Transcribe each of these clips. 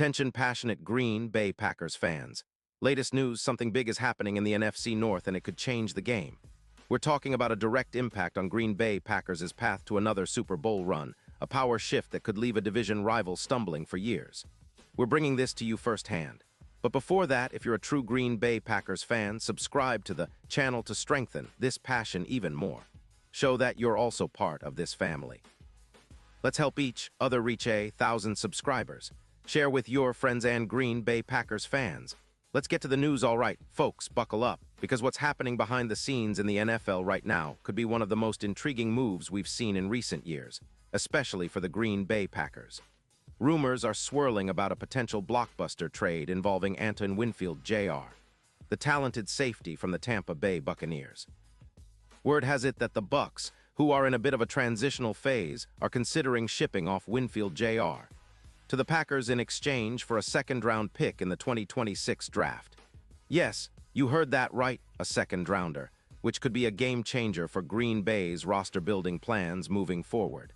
Attention passionate Green Bay Packers fans. Latest news, something big is happening in the NFC North and it could change the game. We're talking about a direct impact on Green Bay Packers' path to another Super Bowl run, a power shift that could leave a division rival stumbling for years. We're bringing this to you firsthand. But before that, if you're a true Green Bay Packers fan, subscribe to the channel to strengthen this passion even more. Show that you're also part of this family. Let's help each other reach 1,000 subscribers. Share with your friends and Green Bay Packers fans. Let's get to the news, all right. Folks, buckle up, because what's happening behind the scenes in the NFL right now could be one of the most intriguing moves we've seen in recent years, especially for the Green Bay Packers. Rumors are swirling about a potential blockbuster trade involving Antoine Winfield Jr., the talented safety from the Tampa Bay Buccaneers. Word has it that the Bucs, who are in a bit of a transitional phase, are considering shipping off Winfield Jr. to the Packers in exchange for a second-round pick in the 2026 draft. Yes, you heard that right, a second-rounder, which could be a game-changer for Green Bay's roster-building plans moving forward.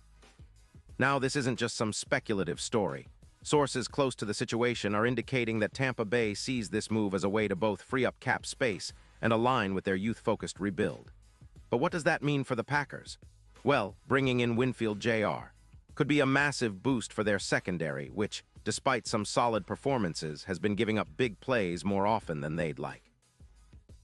Now, this isn't just some speculative story. Sources close to the situation are indicating that Tampa Bay sees this move as a way to both free up cap space and align with their youth-focused rebuild. But what does that mean for the Packers? Well, bringing in Winfield Jr. could be a massive boost for their secondary, which, despite some solid performances, has been giving up big plays more often than they'd like.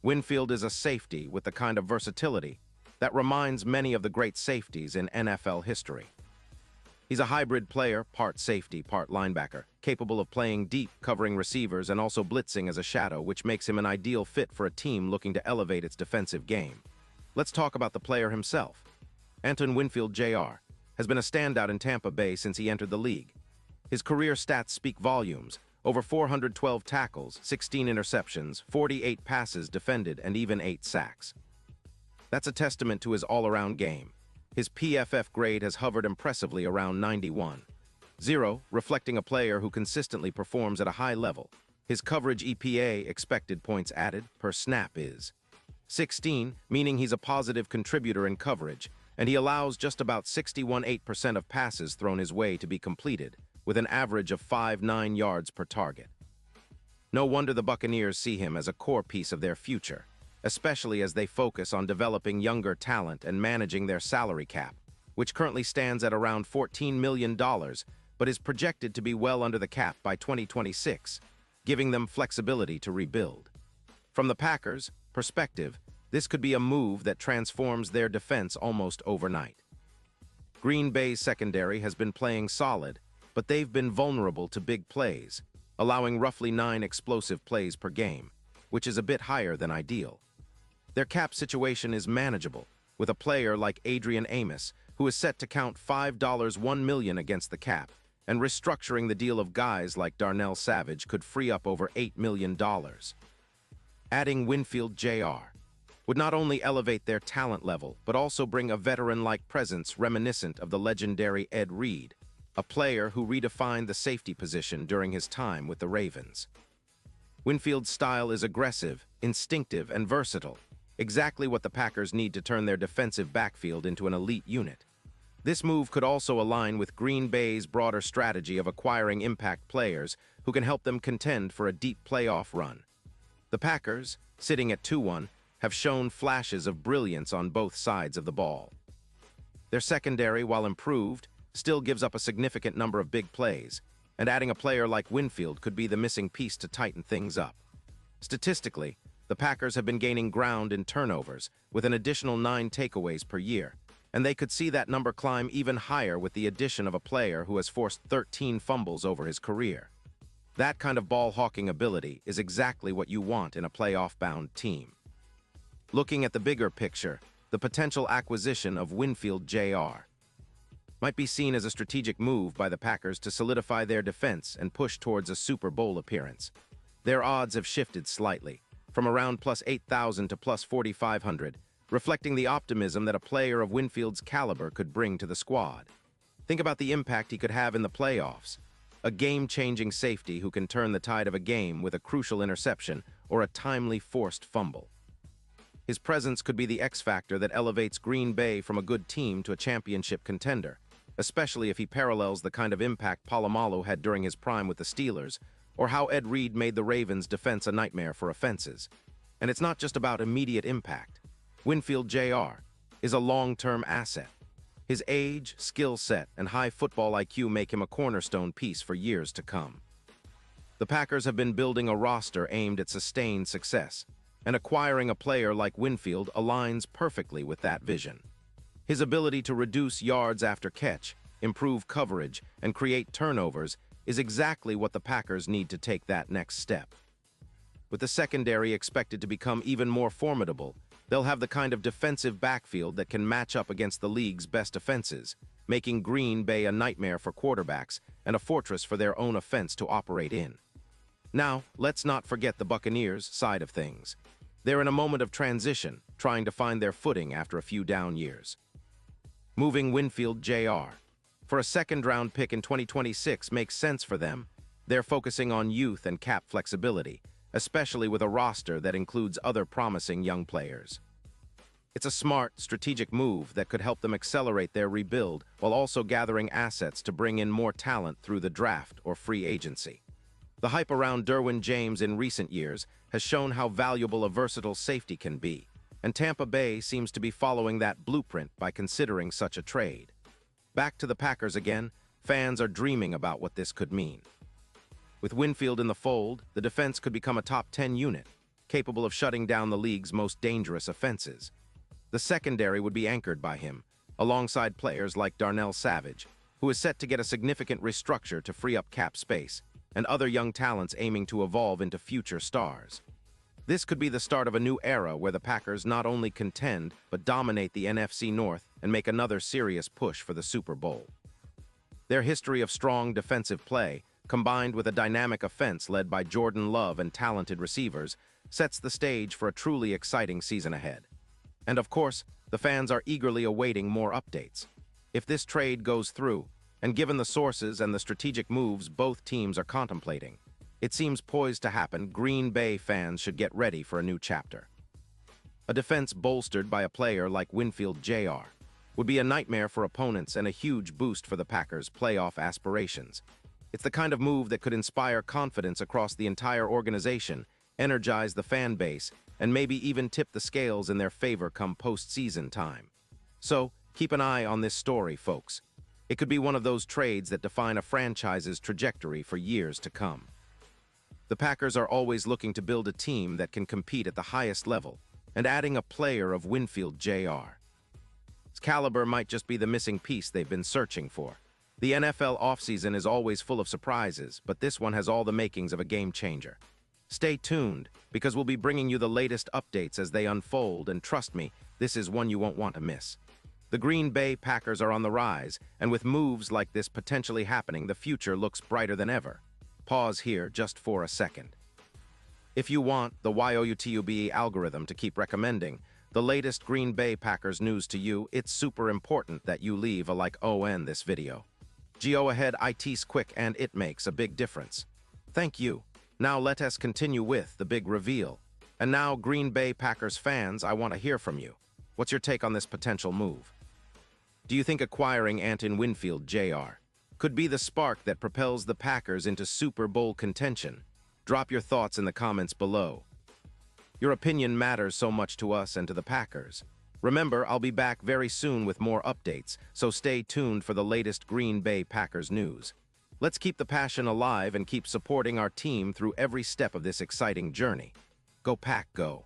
Winfield is a safety with the kind of versatility that reminds many of the great safeties in NFL history. He's a hybrid player, part safety, part linebacker, capable of playing deep, covering receivers, and also blitzing as a shadow, which makes him an ideal fit for a team looking to elevate its defensive game. Let's talk about the player himself. Antoine Winfield Jr. has been a standout in Tampa Bay since he entered the league. His career stats speak volumes: over 412 tackles, 16 interceptions, 48 passes defended, and even 8 sacks. That's a testament to his all-around game. His PFF grade has hovered impressively around 91.0, reflecting a player who consistently performs at a high level. His coverage EPA, expected points added, per snap is 16, meaning he's a positive contributor in coverage, and he allows just about 61.8% of passes thrown his way to be completed, with an average of 5.9 yards per target. No wonder the Buccaneers see him as a core piece of their future, especially as they focus on developing younger talent and managing their salary cap, which currently stands at around $14 million, but is projected to be well under the cap by 2026, giving them flexibility to rebuild. From the Packers' perspective, this could be a move that transforms their defense almost overnight. Green Bay's secondary has been playing solid, but they've been vulnerable to big plays, allowing roughly 9 explosive plays per game, which is a bit higher than ideal. Their cap situation is manageable, with a player like Adrian Amos, who is set to count $1 million against the cap, and restructuring the deal of guys like Darnell Savage could free up over $8 million. Adding Winfield Jr. would not only elevate their talent level, but also bring a veteran-like presence reminiscent of the legendary Ed Reed, a player who redefined the safety position during his time with the Ravens. Winfield's style is aggressive, instinctive, and versatile, exactly what the Packers need to turn their defensive backfield into an elite unit. This move could also align with Green Bay's broader strategy of acquiring impact players who can help them contend for a deep playoff run. The Packers, sitting at 2-1, have shown flashes of brilliance on both sides of the ball. Their secondary, while improved, still gives up a significant number of big plays, and adding a player like Winfield could be the missing piece to tighten things up. Statistically, the Packers have been gaining ground in turnovers, with an additional 9 takeaways per year, and they could see that number climb even higher with the addition of a player who has forced 13 fumbles over his career. That kind of ball-hawking ability is exactly what you want in a playoff-bound team. Looking at the bigger picture, the potential acquisition of Winfield Jr. might be seen as a strategic move by the Packers to solidify their defense and push towards a Super Bowl appearance. Their odds have shifted slightly, from around plus 8,000 to plus 4,500, reflecting the optimism that a player of Winfield's caliber could bring to the squad. Think about the impact he could have in the playoffs. A game-changing safety who can turn the tide of a game with a crucial interception or a timely forced fumble. His presence could be the X factor that elevates Green Bay from a good team to a championship contender, especially if he parallels the kind of impact Polamalu had during his prime with the Steelers, or how Ed Reed made the Ravens' defense a nightmare for offenses. And it's not just about immediate impact. Winfield Jr. is a long-term asset. His age, skill set, and high football IQ make him a cornerstone piece for years to come. The Packers have been building a roster aimed at sustained success, and acquiring a player like Winfield aligns perfectly with that vision. His ability to reduce yards after catch, improve coverage, and create turnovers is exactly what the Packers need to take that next step. With the secondary expected to become even more formidable, they'll have the kind of defensive backfield that can match up against the league's best offenses, making Green Bay a nightmare for quarterbacks and a fortress for their own offense to operate in. Now, let's not forget the Buccaneers' side of things. They're in a moment of transition, trying to find their footing after a few down years. Moving Winfield Jr. for a second-round pick in 2026 makes sense for them. They're focusing on youth and cap flexibility, especially with a roster that includes other promising young players. It's a smart, strategic move that could help them accelerate their rebuild while also gathering assets to bring in more talent through the draft or free agency. The hype around Derwin James in recent years has shown how valuable a versatile safety can be, and Tampa Bay seems to be following that blueprint by considering such a trade. Back to the Packers again, fans are dreaming about what this could mean. With Winfield in the fold, the defense could become a top 10 unit, capable of shutting down the league's most dangerous offenses. The secondary would be anchored by him, alongside players like Darnell Savage, who is set to get a significant restructure to free up cap space, and other young talents aiming to evolve into future stars. This could be the start of a new era where the Packers not only contend, but dominate the NFC North and make another serious push for the Super Bowl. Their history of strong defensive play, combined with a dynamic offense led by Jordan Love and talented receivers, sets the stage for a truly exciting season ahead. And of course, the fans are eagerly awaiting more updates. If this trade goes through, and given the sources and the strategic moves both teams are contemplating, it seems poised to happen. Green Bay fans should get ready for a new chapter. A defense bolstered by a player like Winfield Jr. would be a nightmare for opponents and a huge boost for the Packers' playoff aspirations. It's the kind of move that could inspire confidence across the entire organization, energize the fan base, and maybe even tip the scales in their favor come postseason time. So, keep an eye on this story, folks. It could be one of those trades that define a franchise's trajectory for years to come. The Packers are always looking to build a team that can compete at the highest level, and adding a player of Winfield Jr. His caliber might just be the missing piece they've been searching for. The NFL offseason is always full of surprises, but this one has all the makings of a game changer. Stay tuned, because we'll be bringing you the latest updates as they unfold, and trust me, this is one you won't want to miss. The Green Bay Packers are on the rise, and with moves like this potentially happening, the future looks brighter than ever. Pause here just for a second. If you want the YOUTUBE algorithm to keep recommending the latest Green Bay Packers news to you, it's super important that you leave a like on this video. Go ahead, it's quick and it makes a big difference. Thank you. Now let us continue with the big reveal. And now, Green Bay Packers fans, I want to hear from you. What's your take on this potential move? Do you think acquiring Antoine Winfield Jr. could be the spark that propels the Packers into Super Bowl contention? Drop your thoughts in the comments below. Your opinion matters so much to us and to the Packers. Remember, I'll be back very soon with more updates, so stay tuned for the latest Green Bay Packers news. Let's keep the passion alive and keep supporting our team through every step of this exciting journey. Go Pack, go!